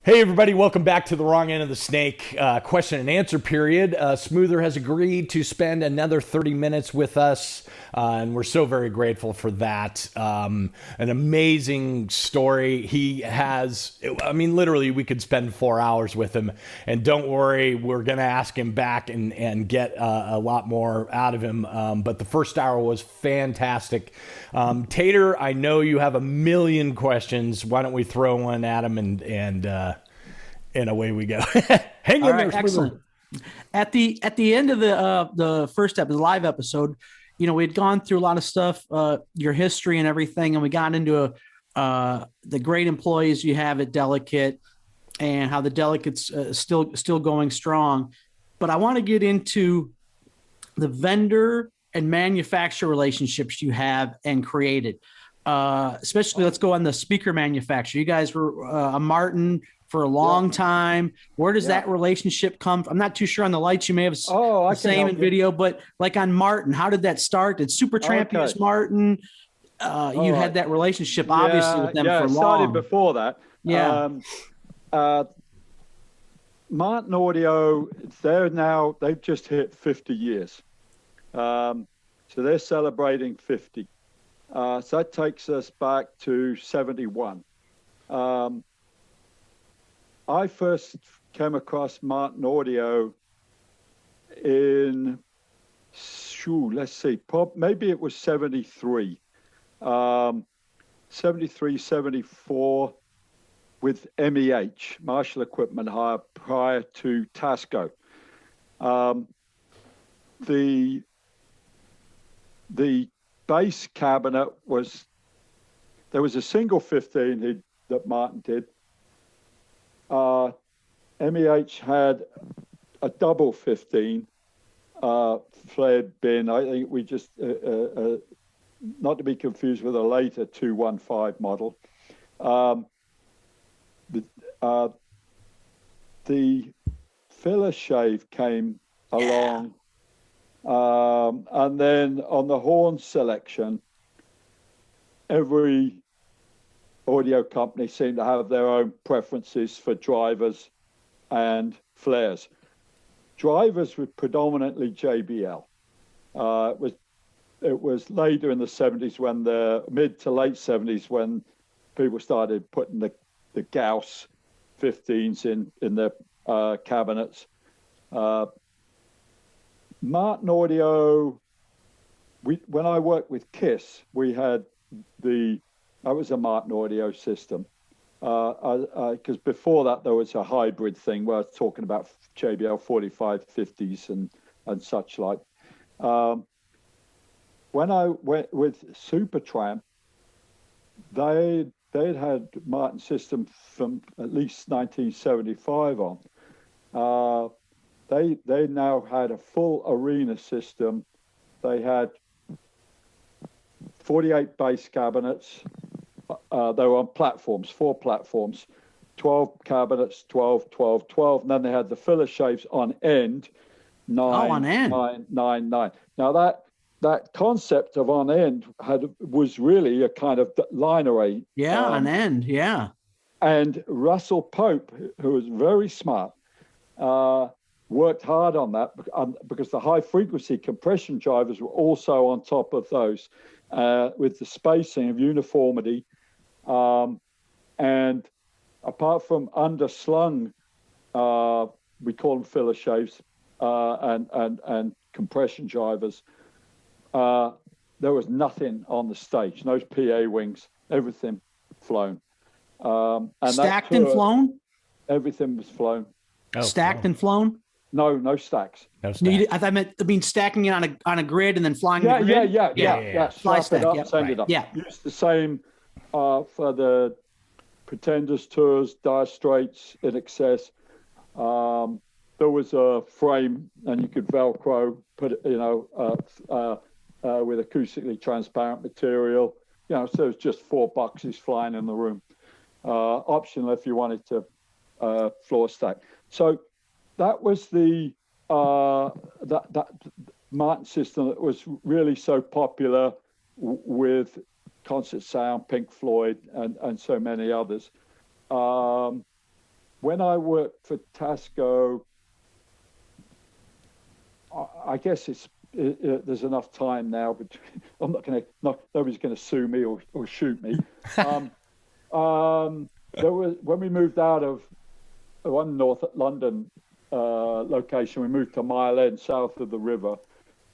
Hey everybody, welcome back to the wrong end of the snake question and answer period. Smoother has agreed to spend another 30 minutes with us, and we're so very grateful for that. An amazing story. He has, I mean, literally we could spend 4 hours with him, and don't worry, we're going to ask him back and get a lot more out of him. But the first hour was fantastic. Tater, I know you have a million questions. Why don't we throw one at him and away we go. Hang in there, excellent. At the end of the first episode, the live episode, we had gone through a lot of stuff, your history and everything, and we got into the great employees you have at Delicate and how the Delicate's still going strong. But I want to get into the vendor and manufacturer relationships you have and created. Especially, let's go on the speaker manufacturer. You guys were a Martin for a long time. Where does that relationship come from? I'm not too sure on the lights. You may have the same in video, but like on Martin, how did that start? Did Supertramp use Martin? You had that relationship obviously with them for long. Yeah, started before that. Yeah. Martin Audio, they've just hit 50 years. So they're celebrating 50. So that takes us back to 71. I first came across Martin Audio in, let's see, maybe it was 73. 73, 74 with MEH, Marshall Equipment Hire, prior to Tasco. The bass cabinet there was a single 15 that Martin did. MEH had a double 15 flared bin. I think we just, not to be confused with a later 215 model. The filler shave came along. And then on the horn selection, every audio company seemed to have their own preferences for drivers and flares. Drivers were predominantly JBL. It was later in the 70s, when the mid to late 70s, when people started putting the Gauss 15s in their cabinets. Martin Audio, when I worked with KISS, we had that was a Martin Audio system. Because before that, there was a hybrid thing where I was talking about JBL 4550s and such like. When I went with Supertramp, they'd had Martin system from at least 1975 on. They now had a full arena system. They had 48 bass cabinets. They were on platforms, 4 platforms, 12 cabinets, 12, 12, 12. And then they had the filler shaves on end, 9, 9, 9, 9. Now that concept of on end was really a kind of line array. Yeah, on end, yeah. And Russell Pope, who was very smart, worked hard on that because the high frequency compression drivers were also on top of those with the spacing of uniformity. And apart from underslung, we call them filler shaves and compression drivers, there was nothing on the stage, no PA wings, everything flown. And stacked and flown? Everything was flown. Oh, stacked and flown? No stacks. No stacks. I mean stacking it on a grid and then flying the grid? Yeah. Fly stack, it up, send it up. Yeah. Use the same for the Pretenders tours, Dire Straits, In Excess. There was a frame, and you could Velcro, put it, with acoustically transparent material. So it's just 4 boxes flying in the room. Optional if you wanted to floor stack. So that was the that Martin system that was really so popular with Concert Sound, Pink Floyd, and so many others. when I worked for Tasco, I guess there's enough time now, but I'm not going to, nobody's going to sue me or shoot me. There was, when we moved out of one North London location, we moved to Mile End, south of the river,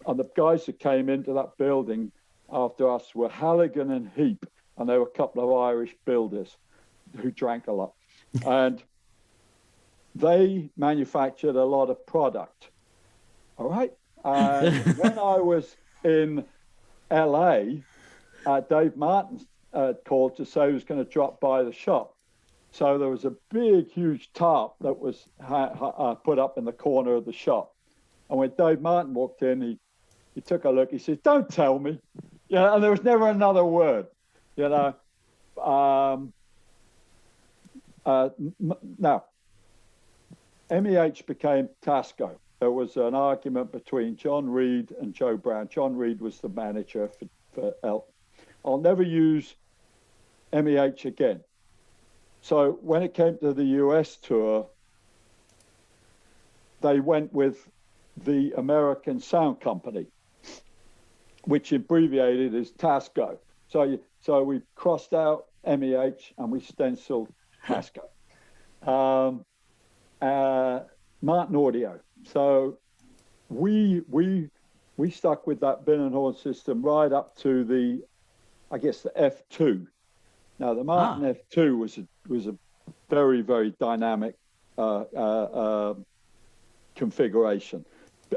and the guys that came into that building after us were Halligan and Heap, and they were a couple of Irish builders who drank a lot, and they manufactured a lot of product. All right. And when I was in LA, Dave Martin called to say he was going to drop by the shop. So there was a big, huge tarp that was put up in the corner of the shop. And when Dave Martin walked in, he took a look. He said, "Don't tell me." Yeah, and there was never another word. You know. Now, MEH became Tasco. There was an argument between John Reed and Joe Brown. John Reed was the manager for L. I'll never use MEH again. So when it came to the US tour, they went with the American Sound Company, which abbreviated as Tasco. So we crossed out MEH and we stenciled Tasco. Martin Audio. So we stuck with that bin and horn system right up to the F2. Now the Martin F2 was a very, very dynamic configuration.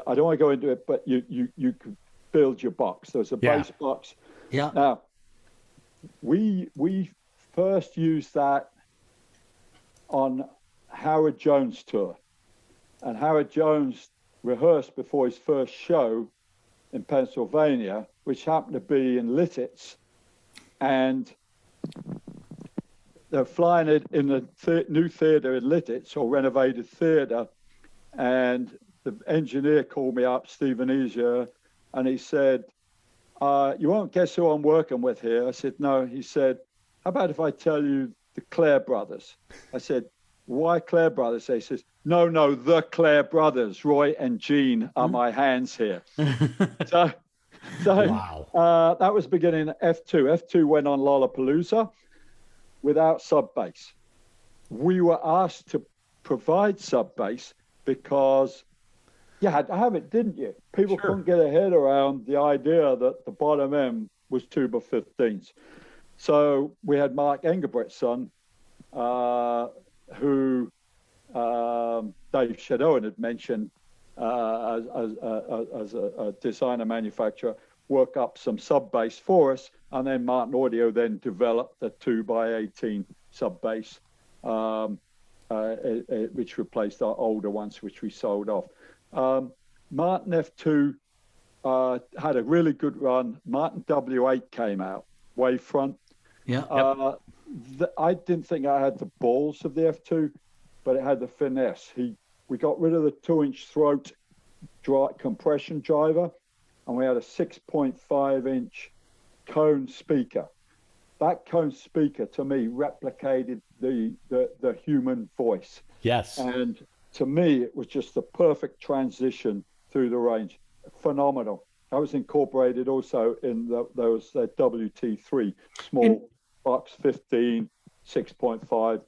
I don't want to go into it, but you could build your box. There's a bass box. Yeah. Now we first used that on Howard Jones' tour, and Howard Jones rehearsed before his first show in Pennsylvania, which happened to be in Lititz, and they're flying it in the new theater in Lititz, or renovated theater, and the engineer called me up, Stephen Easier, and he said, "You won't guess who I'm working with here." I said, "No." He said, "How about if I tell you the Clare brothers?" I said, "Why Clare brothers?" He says, No, the Clare brothers, Roy and Gene, are my hands here. so wow. That was beginning F2. F2 went on Lollapalooza without sub bass. We were asked to provide sub bass because you had to have it, didn't you? People couldn't get their head around the idea that the bottom end was tuba 15s. So we had Mark Engelbrecht's son, who Dave Shinoda had mentioned as a designer manufacturer, work up some sub bass for us, and then Martin Audio then developed the 2x18 sub bass, which replaced our older ones, which we sold off. Martin F2 had a really good run. Martin W8 came out, wavefront. Yeah. I didn't think I had the balls of the F2, but it had the finesse. We got rid of the 2-inch throat compression driver, and we had a 6.5-inch cone speaker. That cone speaker, to me, replicated the human voice. Yes. And to me, it was just the perfect transition through the range. Phenomenal. I was incorporated also in those WT3 small box 15, 6.5,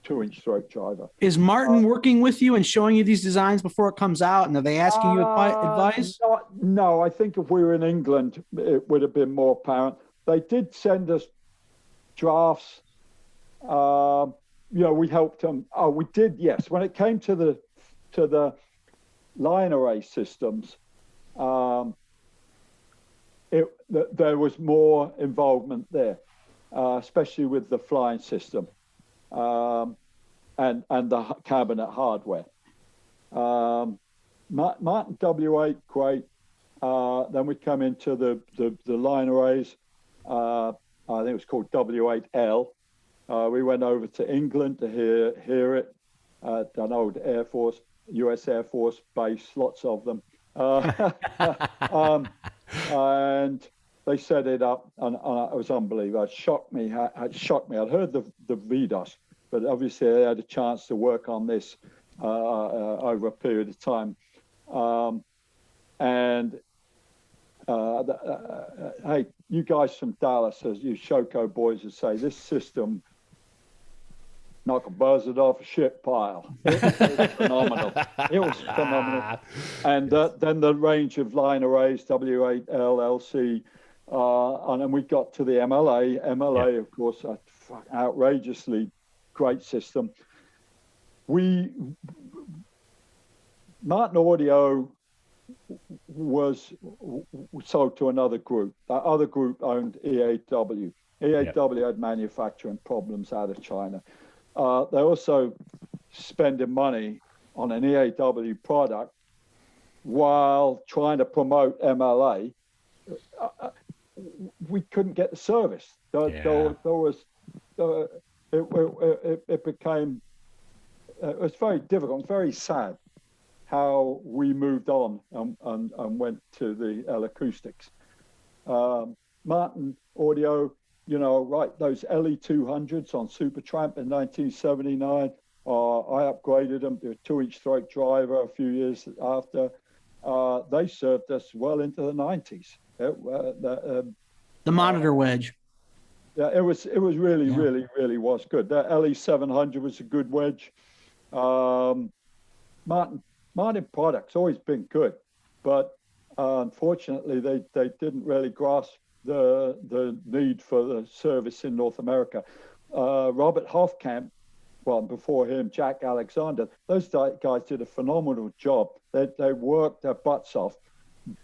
2-inch throat driver. Is Martin working with you and showing you these designs before it comes out? And are they asking you advice? No, I think if we were in England, it would have been more apparent. They did send us drafts. We helped them. Oh, we did, yes. When it came to the line array systems, there was more involvement there, especially with the flying system. And the cabinet hardware. Martin W8, great. Then we come into the line arrays. I think it was called W8L. We went over to England to hear it at an old US Air Force base, lots of them. And they set it up, and it was unbelievable. It shocked me. I'd heard the VDOS, but obviously they had a chance to work on this over a period of time. Hey, you guys from Dallas, as you Shoko boys would say, this system knock a buzzard off a shit pile. It was phenomenal. It was phenomenal. And then the range of line arrays, W8, L, LC, and then we got to the MLA. MLA, of course, a outrageously great system. Martin Audio was sold to another group. That other group owned EAW. EAW had manufacturing problems out of China. They also spending money on an EAW product while trying to promote MLA. We couldn't get the service. It was very difficult, very sad how we moved on and went to the L-Acoustics. Martin Audio, those LE200s on Supertramp in 1979, I upgraded them to a 2-inch throat driver a few years after. They served us well into the 90s. The monitor wedge. Yeah, it was really, really was good. The LE700 was a good wedge. Martin products always been good, but unfortunately they didn't really grasp the need for the service in North America. Robert Hofkamp, well, before him, Jack Alexander, those guys did a phenomenal job. They worked their butts off,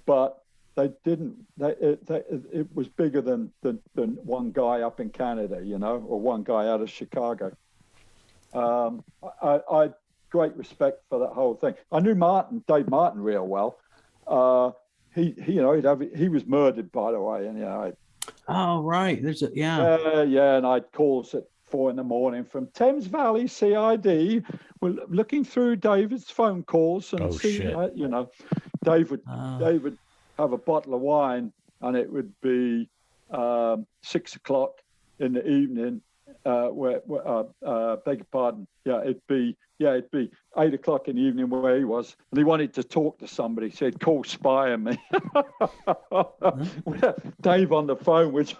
but they didn't. It was bigger than one guy up in Canada, or one guy out of Chicago. I great respect for that whole thing. I knew Dave Martin, real well. He was murdered, by the way, and Oh, right. There's and I'd calls at 4 a.m. from Thames Valley CID. We're looking through David's phone calls and Dave would have a bottle of wine, and it would be 6 o'clock in the evening. Beg your pardon. It'd be 8 o'clock in the evening where he was, and he wanted to talk to somebody, so he'd call Spy on me. Dave on the phone, which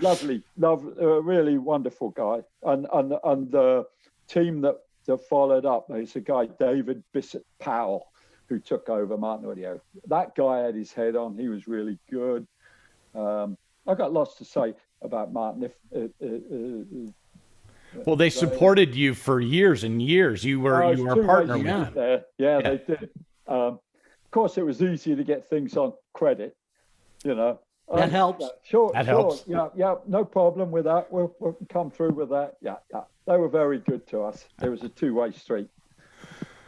lovely, really wonderful guy, and the team that followed up. There's a guy, David Bissett Powell, who took over Martin Audio. That guy had his head on. He was really good. I've got lots to say about Martin. Well, they supported you for years and years. You were a partner with them. They did. Of course, it was easy to get things on credit. That helps. Sure. That helps. Yeah. No problem with that. We'll come through with that. Yeah. They were very good to us. It was a two-way street.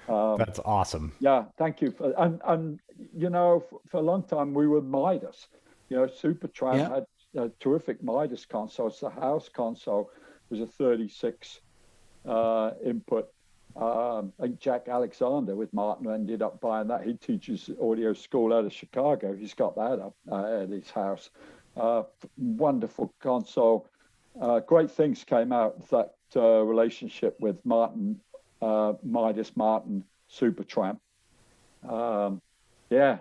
That's awesome. Yeah. Thank you. For a long time we were Midas. Supertramp had terrific Midas consoles. The house console was a 36 input. I think Jack Alexander with Martin ended up buying that. He teaches audio school out of Chicago. He's got that up at his house. Wonderful console. Great things came out of that relationship with Martin, Midas Martin, Supertramp. Yeah.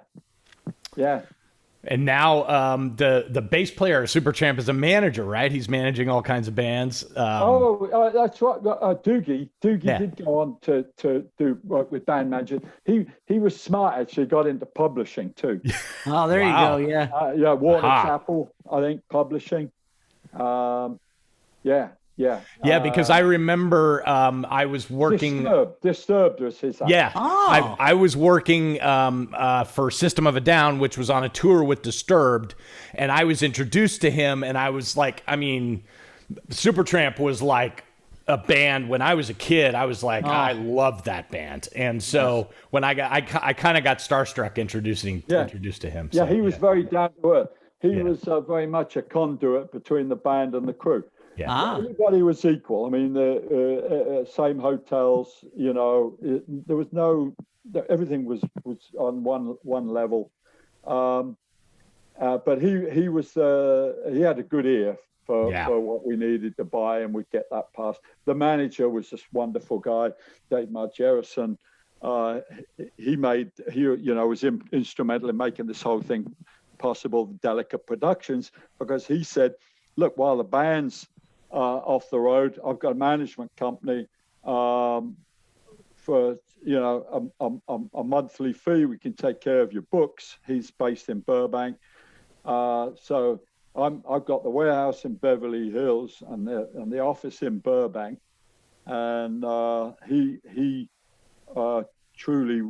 And now the bass player of Supertramp is a manager, right? He's managing all kinds of bands. That's right. Doogie did go on to do work with band manager. He was smart, actually. Got into publishing too. Oh, there you go. Yeah. Warner Chappell, I think, publishing. Yeah, because I remember I was working. Disturbed was his. Yeah, I was working for System of a Down, which was on a tour with Disturbed, and I was introduced to him, and I was like, Supertramp was like a band when I was a kid. I was like, I loved that band, and so when I kind of got starstruck introduced to him. Yeah, he was very down to earth. He was very much a conduit between the band and the crew. Yeah. Everybody was equal. I mean, the same hotels. There was everything was on one level. But he had a good ear for what we needed to buy, and we'd get that passed. The manager was this wonderful guy, Dave Margerison. He was instrumental in making this whole thing possible, Delicate Productions, because he said, look, while the band's off the road, I've got a management company for a monthly fee. We can take care of your books. He's based in Burbank, so I've got the warehouse in Beverly Hills and the office in Burbank, and he truly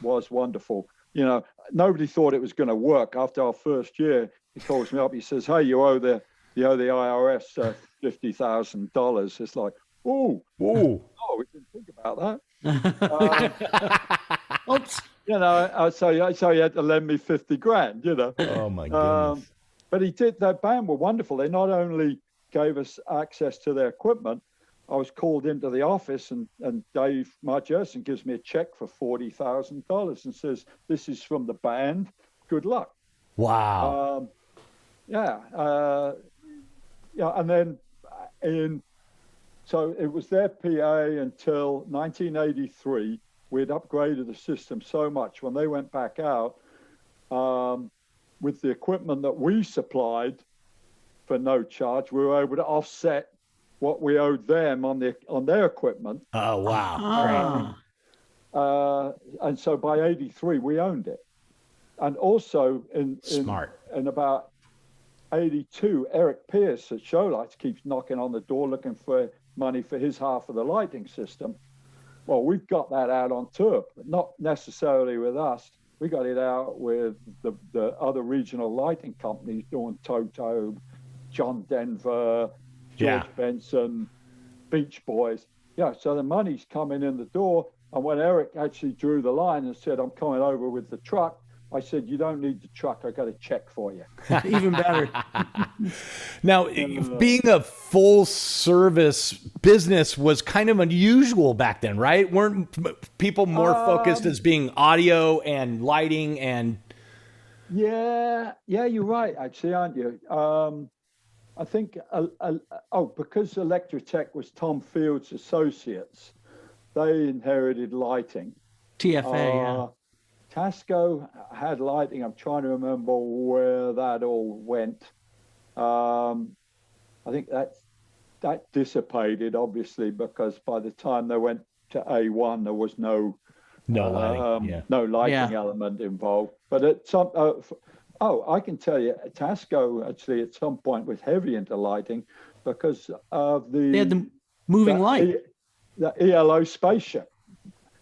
was wonderful. Nobody thought it was going to work. After our first year, he calls me up. He says, "Hey, you owe the IRS $50,000." It's like, oh, we didn't think about that. Oops. So you had to lend me $50,000. Oh my goodness. But he did. That band were wonderful. They not only gave us access to their equipment. I was called into the office, and Dave Margerson gives me a check for $40,000 and says, "This is from the band. Good luck." Wow. And then so it was their PA until 1983. We'd upgraded the system so much. When they went back out with the equipment that we supplied for no charge, we were able to offset what we owed them on their equipment. Oh, wow. And so by 83, we owned it. And also in about 82, Eric Pierce at Showlights keeps knocking on the door looking for money for his half of the lighting system. Well, we've got that out on tour, but not necessarily with us. We got it out with the other regional lighting companies doing Toto, John Denver, George Benson, Beach Boys. So the money's coming in the door. And when Eric actually drew the line and said, "I'm coming over with the truck," I said, "You don't need the truck. I got a check for you." Even better. Now, being a full service business was kind of unusual back then, right? Weren't people more focused as being audio and lighting and? Yeah, you're right, actually, aren't you? I think, because Electrotech was Tom Field's associates, they inherited lighting. TFA, Tasco had lighting. I'm trying to remember where that all went. I think that dissipated, obviously, because by the time they went to A1, there was no lighting, element involved. But at some, I can tell you, Tasco actually at some point was heavy into lighting because of they had the moving light, the ELO spaceship,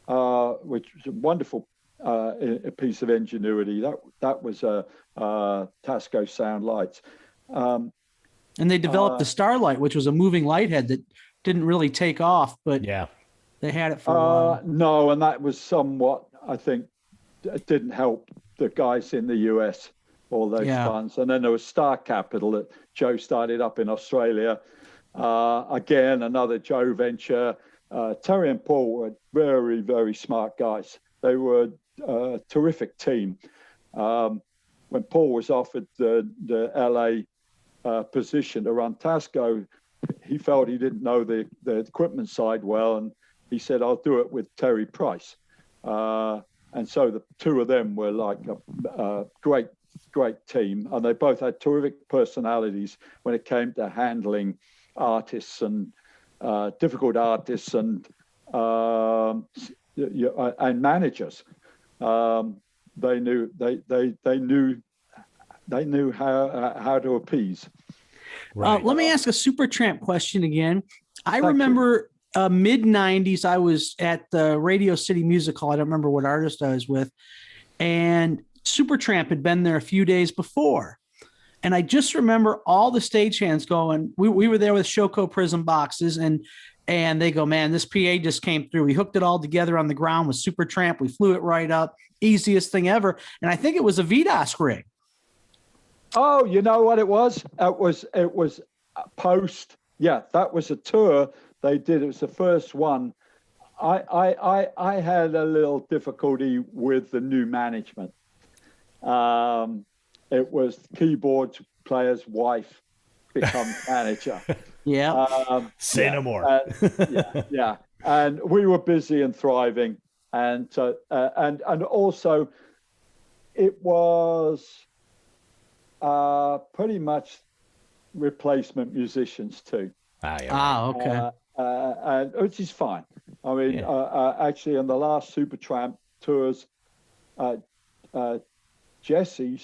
which was a wonderful a piece of ingenuity. That was Tasco sound lights. And they developed the Starlight, which was a moving light head that didn't really take off, but they had it for a while. No, and that was somewhat, I think, it didn't help the guys in the US, all those funds. And then there was Star Capital that Joe started up in Australia. Again, another Joe venture. Terry and Paul were very, very smart guys. They were a terrific team. When Paul was offered the LA position to run Tasco, he felt he didn't know the equipment side well, and he said, "I'll do it with Terry Price." And so the two of them were like a great team, and they both had terrific personalities when it came to handling artists and difficult artists and managers. They knew how to appease. Right. Let me ask a Supertramp question again. I remember mid 90s, I was at the Radio City Music Hall. I don't remember what artist I was with. And Supertramp had been there a few days before. And I just remember all the stagehands going, we were there with Shoko Prism boxes, and they go, "Man, this PA just came through. We hooked it all together on the ground with Supertramp. We flew it right up. Easiest thing ever." And I think it was a VDOS rig. Oh, you know what it was? It was post. Yeah, that was a tour they did. It was the first one. I had a little difficulty with the new management. It was the keyboard player's wife become manager. Say no more. Yeah. And we were busy and thriving. And also it was pretty much replacement musicians too. Okay. And which is fine. I mean, actually, on the last Supertramp tours, Jesse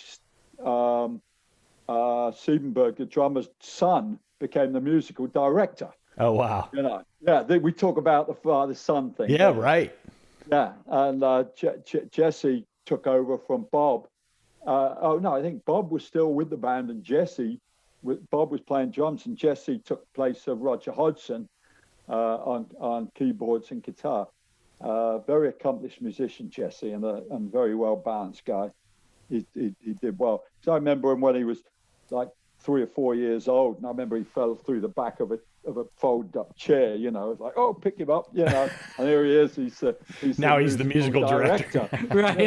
Siebenberg, the drummer's son, became the musical director. Oh wow! We talk about the father-son thing. Yeah, right. Yeah, and Jesse took over from Bob. I think Bob was still with the band, and Bob was playing drums, and Jesse took the place of Roger Hodgson on keyboards and guitar. Very accomplished musician, Jesse, and very well balanced guy. He did well. So I remember him when he was like 3 or 4 years old, and I remember he fell through the back of a folded up chair. It was like, oh, pick him up, and here he is. He's the musical director. Right.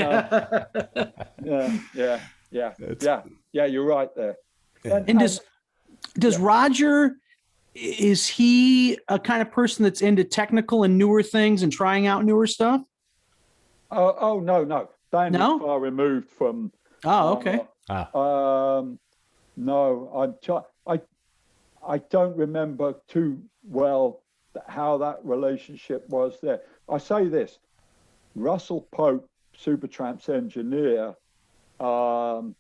Yeah. You're right there. And does Roger? Is he a kind of person that's into technical and newer things and trying out newer stuff? Oh no. Dan is far removed from. Oh, okay. No, I don't remember too well how that relationship was there. I say this: Russell Pope, Supertramp's engineer, through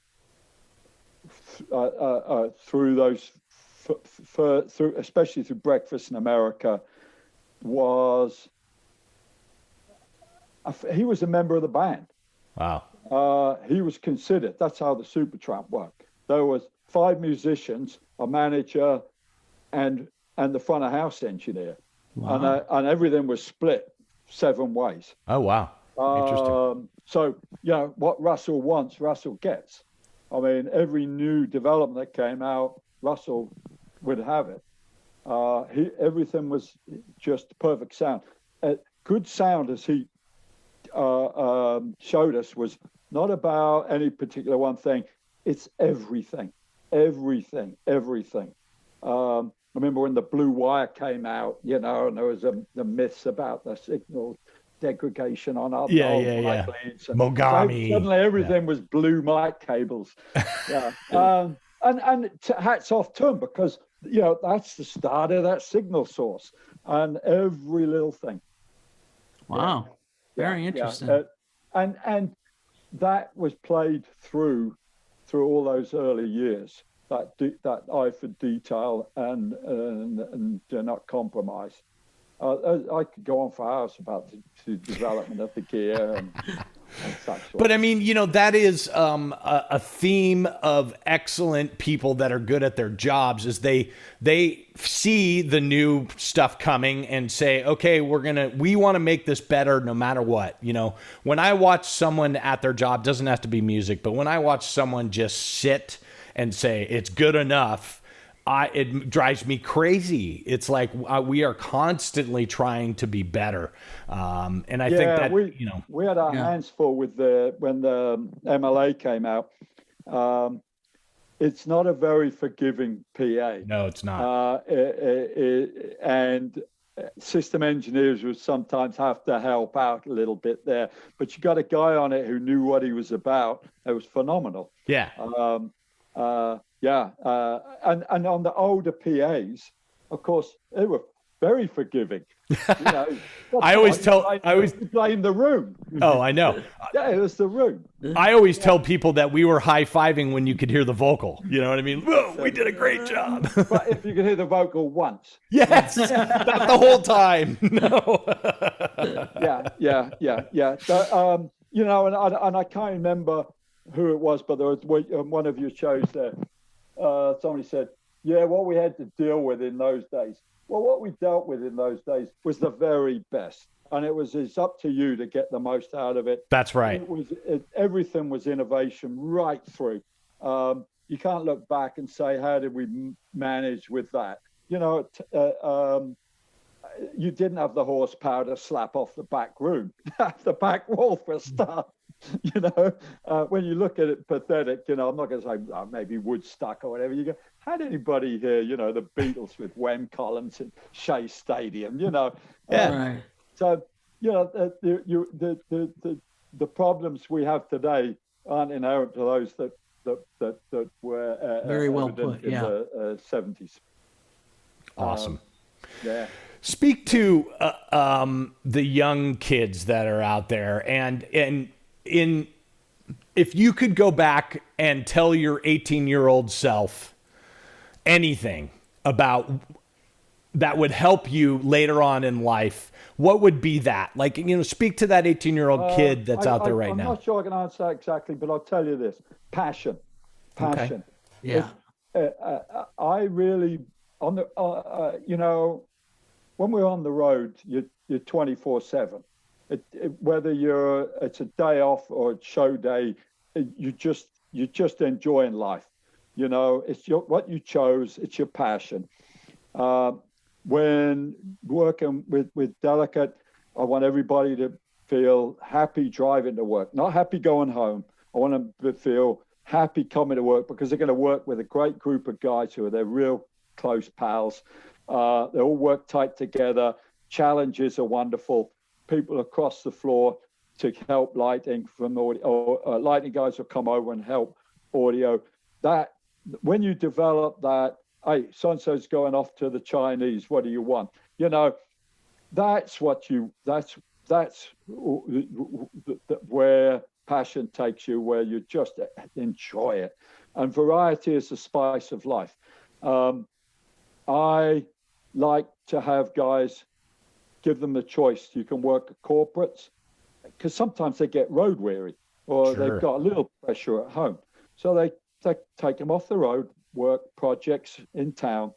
those. Through especially through Breakfast in America, he was a member of the band. Wow. He was considered. That's how the Supertramp worked. There was 5 musicians, a manager, and the front of house engineer. Wow. And everything was split 7 ways. Oh wow. Interesting. So what Russell wants, Russell gets. I mean, every new development that came out, Russell would have it. Everything was just perfect sound. Good sound, as he showed us, was not about any particular one thing. It's everything. I remember when the Blue Wire came out, and there was the myths about the signal degradation on our leads. Mogami. So suddenly everything was blue mic cables. And hats off to him, because that's the start of that signal source, and every little thing. Wow, very interesting. And that was played through all those early years. That eye for detail and do not compromise. I could go on for hours about the development of the gear and such. But I mean, that is a theme of excellent people that are good at their jobs, is they see the new stuff coming and say, okay, we want to make this better no matter what. When I watch someone at their job, doesn't have to be music, but when I watch someone just sit and say it's good enough, it drives me crazy. It's like we are constantly trying to be better, and I think that we had our hands full with when the MLA came out. It's not a very forgiving PA. No, it's not. And system engineers would sometimes have to help out a little bit there, but you got a guy on it who knew what he was about. It was phenomenal. Yeah. And on the older PAs, of course, they were very forgiving. I always blame the room. Oh, I know. Yeah, it was the room. I always tell people that we were high-fiving when you could hear the vocal. You know what I mean? Whoa, we did a great job. But if you could hear the vocal once. Yes, not the whole time. No. Yeah. So, and I can't remember who it was, but there was one of your shows there. Somebody said, what we had to deal with in those days. Well, what we dealt with in those days was the very best. And it's up to you to get the most out of it. That's right. Everything was innovation right through. You can't look back and say, how did we manage with that? You didn't have the horsepower to slap off the back room, the back wall for a start. You know, when you look at it, pathetic. You know, I'm not going to say maybe Woodstock or whatever. You go, had anybody here, you know, the Beatles with Wem Collins and Shea Stadium, you know. Right. So, you know, the problems we have today aren't inherent to those that were very well put in the 70s. Awesome. Yeah. Speak to the young kids that are out there, and if you could go back and tell your 18-year-old self anything about that would help you later on in life, what would be that? Like, you know, speak to that 18-year-old kid that's out there right now. I'm not sure I can answer that exactly, but I'll tell you this: passion. Okay. Yeah. I really on the you know, when we're on the road, you're 24/7. Whether it's a day off or a show day, you're just enjoying life. You know, it's what you chose. It's your passion. When working with Delicate, I want everybody to feel happy driving to work, not happy going home. I want them to feel happy coming to work because they're going to work with a great group of guys who are their real close pals. They all work tight together. Challenges are wonderful. People across the floor to help lighting from audio, or lighting guys will come over and help audio. That when you develop that, hey, so-and-so's going off to the Chinese, what do you want? You know, that's where passion takes you, where you just enjoy it. And variety is the spice of life. I like to have guys, give them the choice. You can work at corporates, because sometimes they get road weary, or they've got a little pressure at home. So they take them off the road, work projects in town.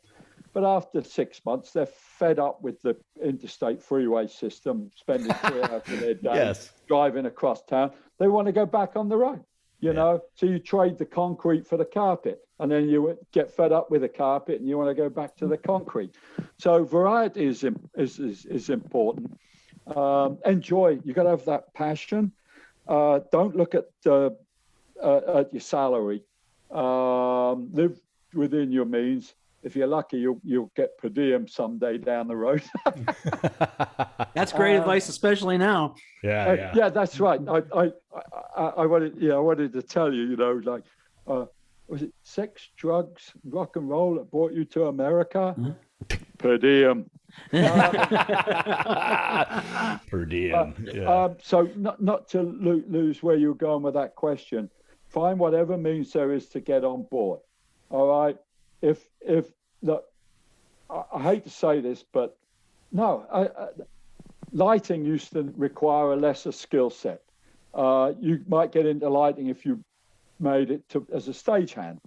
But after 6 months, they're fed up with the interstate freeway system, spending 3 hours of their day driving across town. They want to go back on the road, you know? So you trade the concrete for the carpet, and then you get fed up with the carpet and you want to go back to the concrete. So variety is important. Enjoy. You got to have that passion. Don't look at your salary. Live within your means. If you're lucky, you'll get per diem someday down the road. That's great advice, especially now. Yeah, that's right. I wanted to tell you, you know, like, was it sex, drugs, rock and roll that brought you to America? Mm-hmm. Per diem. Per diem. So not to lose where you're going with that question. Find whatever means there is to get on board. All right. If look, I hate to say this, but no, lighting used to require a lesser skill set. You might get into lighting if you made it as a stagehand,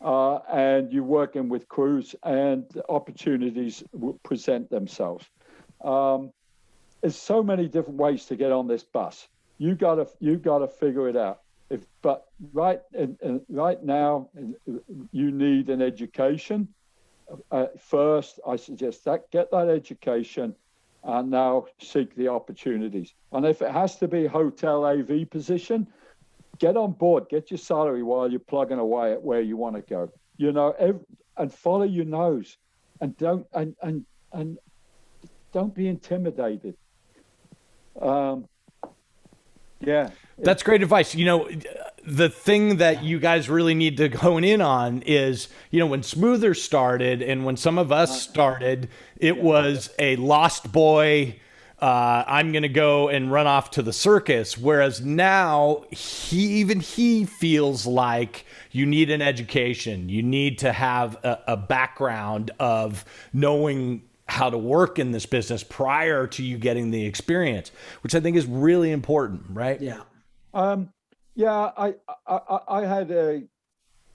and you're working with crews, and opportunities will present themselves. There's so many different ways to get on this bus. You gotta figure it out. But right now, you need an education. First, I suggest get that education, and now seek the opportunities. And if it has to be a hotel AV position, get on board, get your salary while you're plugging away at where you want to go. You know, and follow your nose, and don't be intimidated. Yeah. That's great advice. You know, the thing that you guys really need to hone in on is, you know, when Smoother started and when some of us started, it was a lost boy. I'm going to go and run off to the circus. Whereas now he feels like you need an education. You need to have a background of knowing how to work in this business prior to you getting the experience, which I think is really important, right? Yeah. I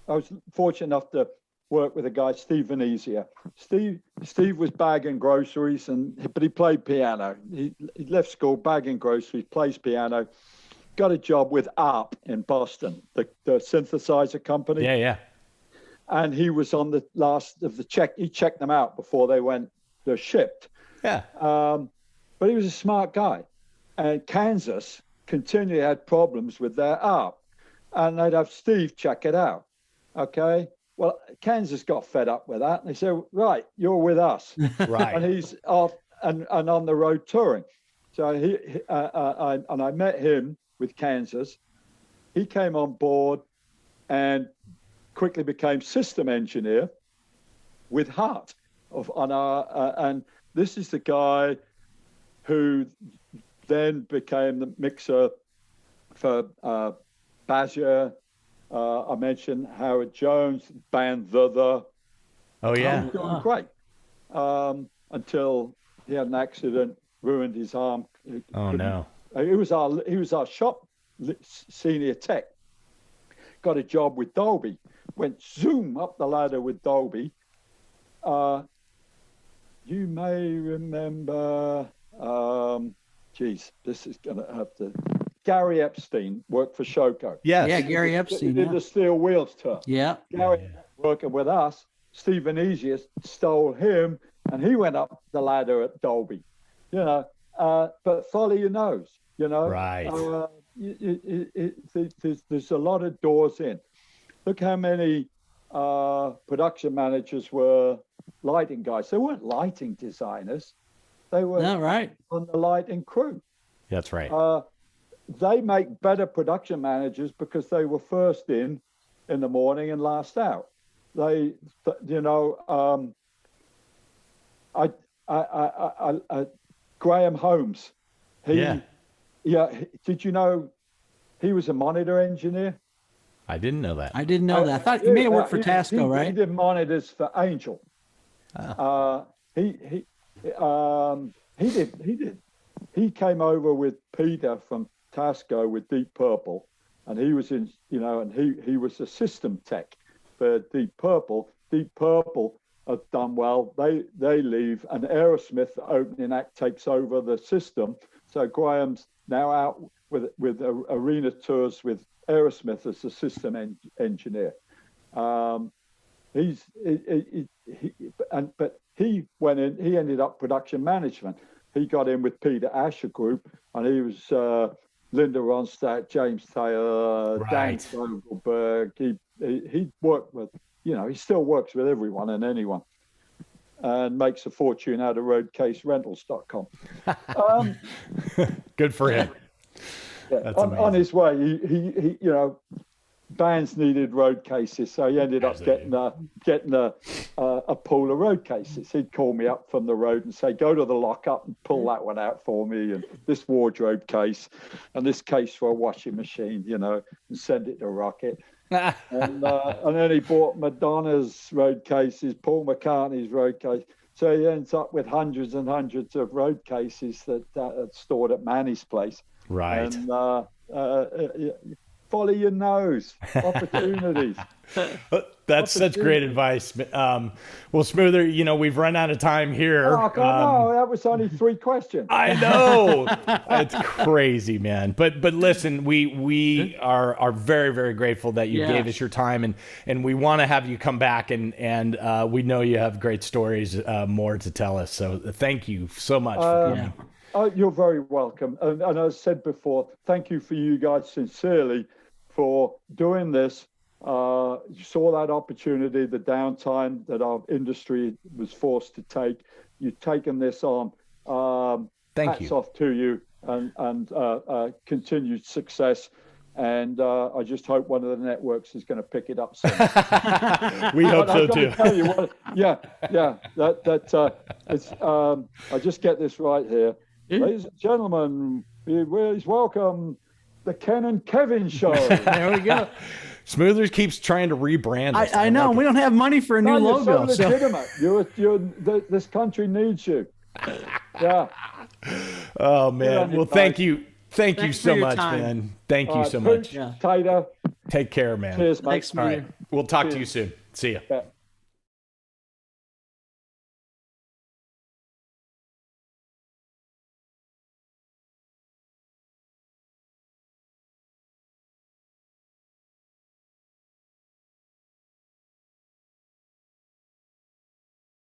was fortunate enough to work with a guy, Steve Venezia. Steve was bagging groceries, but he played piano. He left school, bagging groceries, plays piano, got a job with ARP in Boston, the synthesizer company. Yeah. And he was on the last of the check. He checked them out before they're shipped. Yeah. But he was a smart guy. And Kansas continually had problems with their app, and they'd have Steve check it out. Okay. Well, Kansas got fed up with that, and they said, "Right, you're with us." Right. And he's off and on the road touring. So I met him with Kansas. He came on board and quickly became system engineer with Hart on our, and this is the guy who then became the mixer for Bazia. I mentioned Howard Jones, band The. Oh yeah, Doing great until he had an accident, ruined his arm. Oh no! He was our shop senior tech. Got a job with Dolby. Went zoom up the ladder with Dolby. You may remember. This is gonna have to. Gary Epstein worked for Shoko. Yes. Yeah, Gary Epstein. He did the steel wheels tour. Yeah. Gary working with us. Steve Venezia stole him, and he went up the ladder at Dolby. You know, but follow your nose. You know, right? There's a lot of doors in. Look how many production managers were lighting guys. They weren't lighting designers. They were on the lighting crew. That's right. They make better production managers because they were first in the morning and last out. They, you know, Graham Holmes. Did you know he was a monitor engineer? I didn't know that. I didn't know that. I thought you may have worked for Tasco, right? He did monitors for Angel. Oh. He did. He came over with Peter from Tasco with Deep Purple, and he was in, you know, and he was a system tech for Deep Purple. Deep Purple have done well. They leave, and Aerosmith, the opening act, takes over the system. So Graham's now out with arena tours with Aerosmith as the system engineer. But he went in. He ended up production management. He got in with Peter Asher Group, and he was Linda Ronstadt, James Taylor, Dan Fogelberg. He worked with, you know, he still works with everyone and anyone, and makes a fortune out of roadcaserentals.com. Good for him. Yeah, on his way, he you know, bands needed road cases, so he ended up getting a pool of road cases. He'd call me up from the road and say, "Go to the lockup and pull that one out for me, and this wardrobe case, and this case for a washing machine, you know, and send it to Rocket." and then he bought Madonna's road cases, Paul McCartney's road case. So he ends up with hundreds and hundreds of road cases that are stored at Manny's place. Right. And follow your nose. Opportunities. That's such great advice. Well, Smoother, you know, we've run out of time here. Oh, no, that was only 3 questions. I know. It's crazy, man. But listen, we are very, very grateful that you gave us your time, and we want to have you come back, and we know you have great stories more to tell us. So thank you so much for coming. You're very welcome. And as I said before, thank you for you guys sincerely for doing this. You saw that opportunity, the downtime that our industry was forced to take. You've taken this on. Hats off to you, and continued success. And I just hope one of the networks is going to pick it up soon. We hope so too. Tell you what, it's. I just get this right here. Ladies and gentlemen, please welcome the Ken and Kevin Show. There we go. Smoothers keeps trying to rebrand us. I know. We don't have money for a new logo. You're so legitimate. This country needs you. Yeah. Oh, man. Well, thank you. Thank you so much, man. Thank you so much. Tater. Take care, man. Cheers, mate. Thanks, man. All right. We'll talk to you soon. See ya. Yeah.